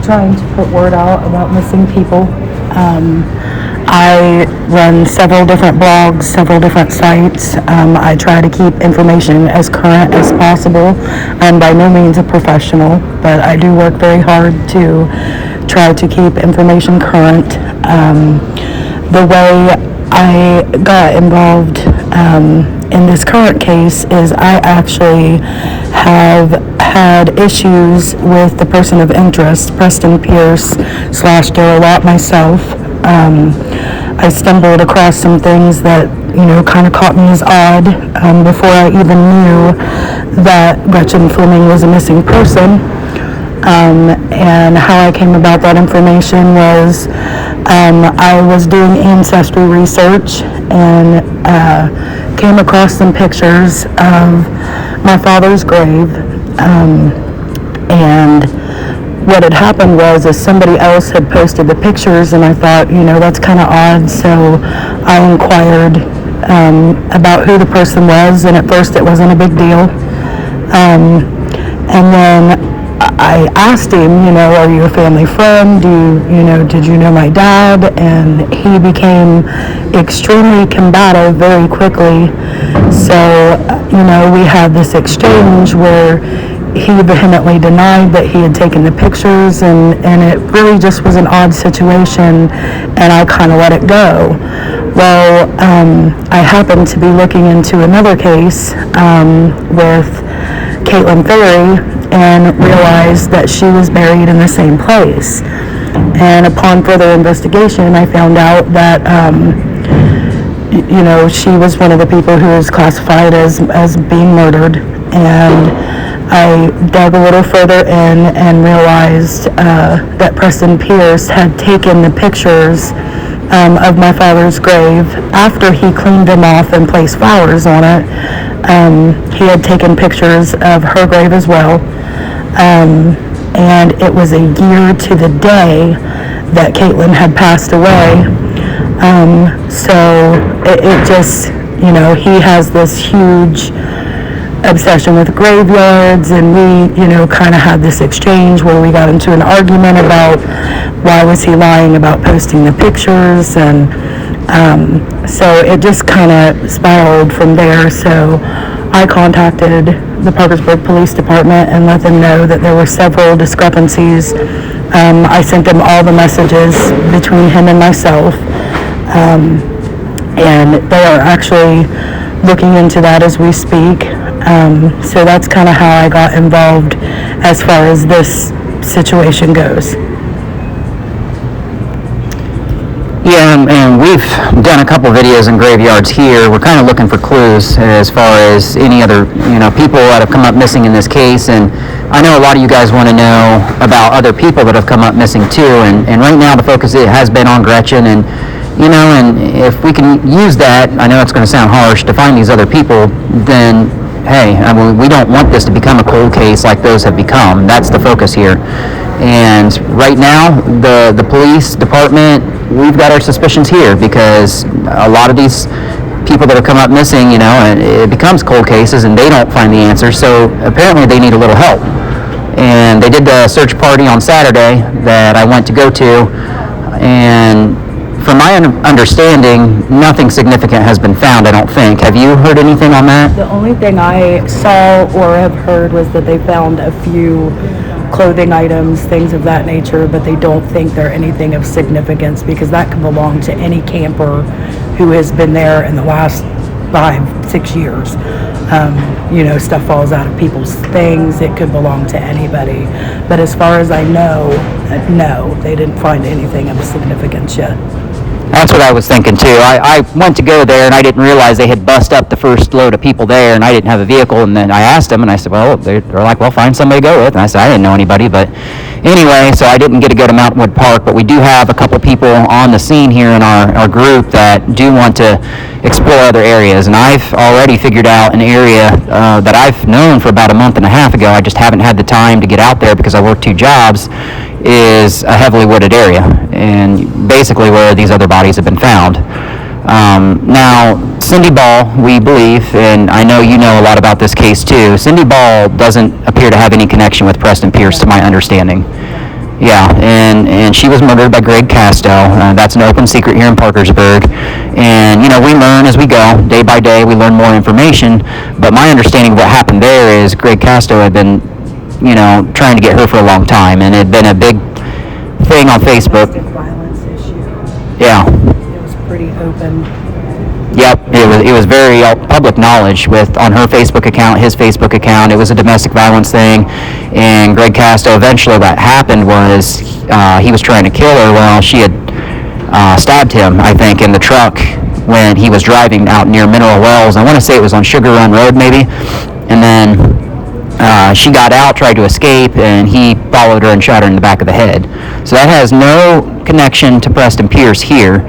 trying to put word out about missing people. I run several different blogs, several different sites. I try to keep information as current as possible. I'm by no means a professional, but I do work very hard to try to keep information current. The way I got involved in this current case is I actually have had issues with the person of interest, Preston Pierce / Darryl Lott myself. I stumbled across some things that, kind of caught me as odd before I even knew that Gretchen Fleming was a missing person. And how I came about that information was I was doing ancestry research and came across some pictures of my father's grave. And what had happened was somebody else had posted the pictures, and I thought, that's kind of odd. So I inquired about who the person was, and at first it wasn't a big deal. And then I asked him, are you a family friend? Did you know my dad? And he became extremely combative very quickly. So, we had this exchange where he vehemently denied that he had taken the pictures, and it really just was an odd situation, and I kind of let it go. Well, I happened to be looking into another case with Caitlin Ferry, and realized that she was buried in the same place. And upon further investigation, I found out that, she was one of the people who was classified as being murdered. And I dug a little further in and realized that Preston Pierce had taken the pictures of my father's grave after he cleaned them off and placed flowers on it. He had taken pictures of her grave as well. And it was a year to the day that Caitlin had passed away. So it just, he has this huge obsession with graveyards, and we, kind of had this exchange where we got into an argument about why was he lying about posting the pictures, and so it just kind of spiraled from there. So I contacted the Parkersburg Police Department and let them know that there were several discrepancies. I sent them all the messages between him and myself, and they are actually looking into that as we speak. So that's kind of how I got involved as far as this situation goes. Yeah, and we've done a couple videos in graveyards here. We're kind of looking for clues as far as any other, people that have come up missing in this case. And I know a lot of you guys want to know about other people that have come up missing too. And right now the focus has been on Gretchen. And, and if we can use that, I know it's going to sound harsh, to find these other people, then hey, we don't want this to become a cold case like those have become. That's the focus here. And right now, the police department, we've got our suspicions here because a lot of these people that have come up missing, and it becomes cold cases and they don't find the answer. So apparently they need a little help. And they did the search party on Saturday that I went to go to, and from my understanding, nothing significant has been found, I don't think. Have you heard anything on that? The only thing I saw or have heard was that they found a few clothing items, things of that nature, but they don't think they're anything of significance because that could belong to any camper who has been there in the last 5-6 years. Stuff falls out of people's things. It could belong to anybody. But as far as I know, no, they didn't find anything of significance yet. That's what I was thinking too. I went to go there and I didn't realize they had bussed up the first load of people there, and I didn't have a vehicle. And then I asked them, and I said, well, they're like, well, find somebody to go with. And I said, I didn't know anybody. But anyway, so I didn't get to go to Mountain Wood Park, but we do have a couple people on the scene here in our group that do want to explore other areas. And I've already figured out an area that I've known for about a month and a half ago. I just haven't had the time to get out there because I work 2 jobs. Is a heavily wooded area, and basically where these other bodies have been found. Now, Cindy Ball, we believe, and I know you know a lot about this case too, Cindy Ball doesn't appear to have any connection with Preston Pierce, to my understanding. Yeah, and she was murdered by Greg Casto. That's an open secret here in Parkersburg. And, we learn as we go. Day by day, we learn more information. But my understanding of what happened there is Greg Casto had been, trying to get her for a long time. And it had been a big thing on Facebook. Domestic violence issue. Yeah. It was pretty open. Yep, it was very public knowledge on her Facebook account, his Facebook account. It was a domestic violence thing, and Greg Casto, eventually what happened was he was trying to kill her. Well, she had stabbed him, I think, in the truck when he was driving out near Mineral Wells. I want to say it was on Sugar Run Road, maybe. And then she got out, tried to escape, and he followed her and shot her in the back of the head. So that has no connection to Preston Pierce here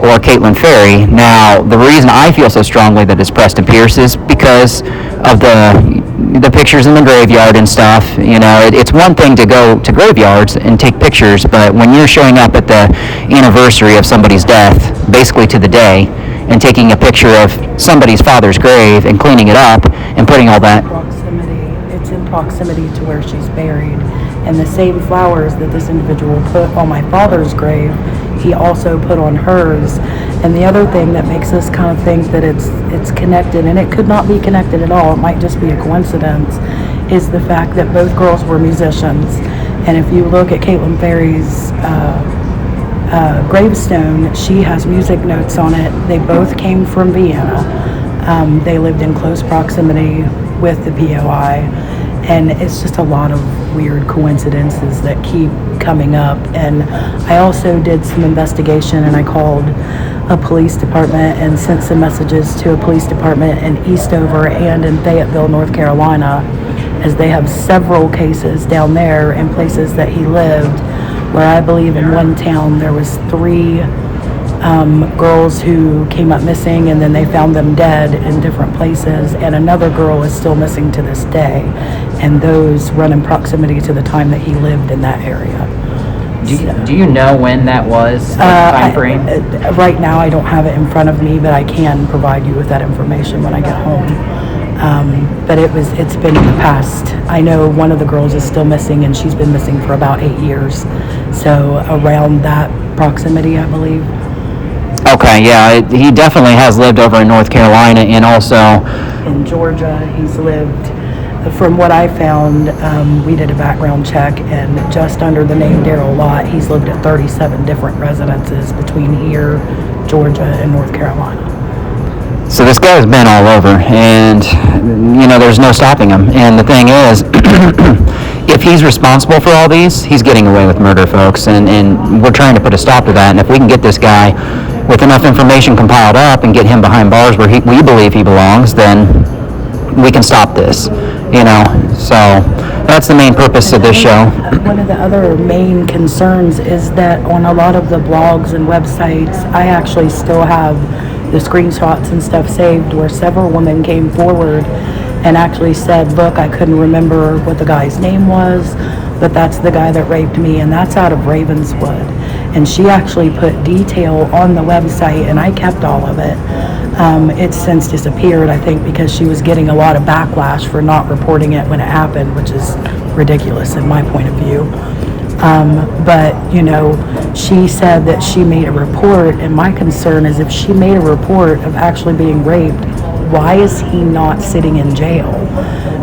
or Caitlin Ferry. Now, the reason I feel so strongly that it's Preston Pierce is because of the pictures in the graveyard and stuff. It's one thing to go to graveyards and take pictures, but when you're showing up at the anniversary of somebody's death, basically to the day, and taking a picture of somebody's father's grave and cleaning it up and putting all that... It's in proximity to where she's buried. And the same flowers that this individual put on my father's grave, he also put on hers. And the other thing that makes us kind of think that it's connected, and it could not be connected at all, it might just be a coincidence, is the fact that both girls were musicians. And if you look at Caitlin Ferry's gravestone, she has music notes on it. They both came from Vienna. They lived in close proximity with the POI. And it's just a lot of weird coincidences that keep coming up. And I also did some investigation, and I called a police department and sent some messages to a police department in Eastover and in Fayetteville, North Carolina, as they have several cases down there in places that he lived, where I believe in one town there was 3 girls who came up missing, and then they found them dead in different places, and another girl is still missing to this day, and those run in proximity to the time that he lived in that area. Do you know when that was, time frame? Right now I don't have it in front of me, but I can provide you with that information when I get home. But it's been in the past. I know one of the girls is still missing, and she's been missing for about 8 years, so around that proximity, I believe. Okay, yeah, he definitely has lived over in North Carolina, and also in Georgia. He's lived, from what I found, we did a background check, and just under the name Darryl Lott, he's lived at 37 different residences between here, Georgia, and North Carolina. So this guy's been all over, and there's no stopping him. And the thing is, if he's responsible for all these, he's getting away with murder, folks, and we're trying to put a stop to that. And if we can get this guy with enough information compiled up and get him behind bars where we believe he belongs, then we can stop this, So that's the main purpose of this show. One of the other main concerns is that on a lot of the blogs and websites, I actually still have the screenshots and stuff saved where several women came forward and actually said, look, I couldn't remember what the guy's name was, but that's the guy that raped me, and that's out of Ravenswood. And she actually put detail on the website, and I kept all of it. It's since disappeared, I think, because she was getting a lot of backlash for not reporting it when it happened, which is ridiculous in my point of view. But she said that she made a report, and my concern is if she made a report of actually being raped, why is he not sitting in jail?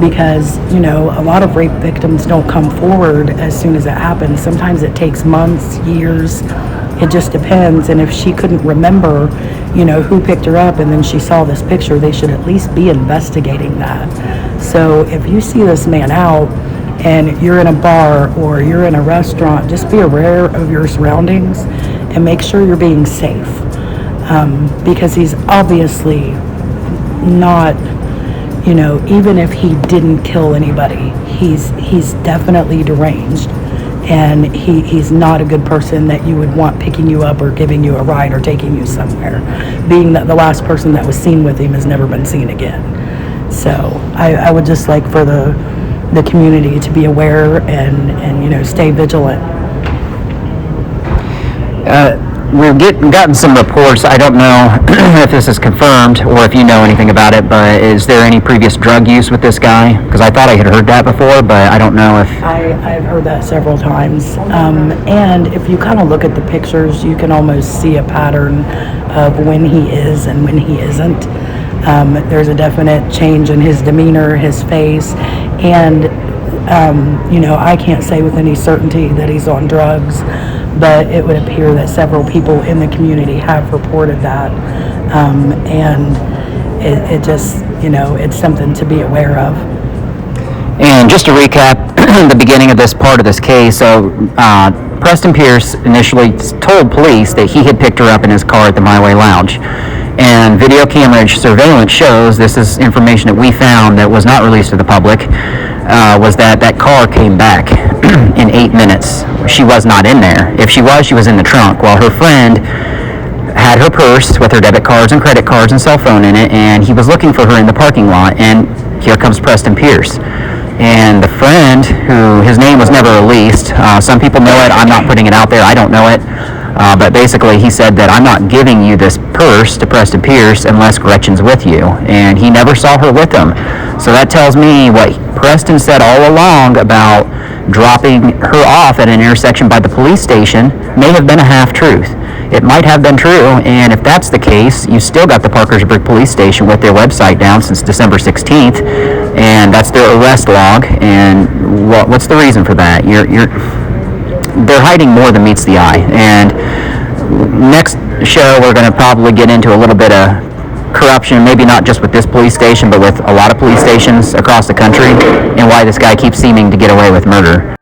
Because, a lot of rape victims don't come forward as soon as it happens. Sometimes it takes months, years. It just depends. And if she couldn't remember, who picked her up, and then she saw this picture, they should at least be investigating that. So if you see this man out and you're in a bar or you're in a restaurant, just be aware of your surroundings and make sure you're being safe. Because he's obviously not, even if he didn't kill anybody, he's definitely deranged, and he's not a good person that you would want picking you up or giving you a ride or taking you somewhere, being that the last person that was seen with him has never been seen again. So I would just like for the community to be aware and stay vigilant. we've gotten some reports. I don't know if this is confirmed or if you know anything about it, but is there any previous drug use with this guy? Because I thought I had heard that before, but I don't know if... I've heard that several times. And if you kind of look at the pictures, you can almost see a pattern of when he is and when he isn't. There's a definite change in his demeanor, his face, and I can't say with any certainty that he's on drugs, but it would appear that several people in the community have reported that, and it just, it's something to be aware of. And just to recap the beginning of this part of this case, so Preston Pierce initially told police that he had picked her up in his car at the My Way Lounge. And video camera surveillance shows, this is information that we found that was not released to the public, was that car came back in 8 minutes. She was not in there. If she was in the trunk, while her friend had her purse with her debit cards and credit cards and cell phone in it, and he was looking for her in the parking lot, and here comes Preston Pierce. And the friend, who his name was never released, some people know it, I'm not putting it out there, I don't know it, but basically he said that I'm not giving you this purse to Preston Pierce unless Gretchen's with you, and he never saw her with him. So that tells me what Preston said all along about dropping her off at an intersection by the police station may have been a half-truth. It might have been true, and if that's the case, you still got the Parkersburg Police Station with their website down since December 16th, and that's their arrest log. And what's the reason for that? They're hiding more than meets the eye. And next show, we're going to probably get into a little bit of corruption, maybe not just with this police station, but with a lot of police stations across the country, and why this guy keeps seeming to get away with murder.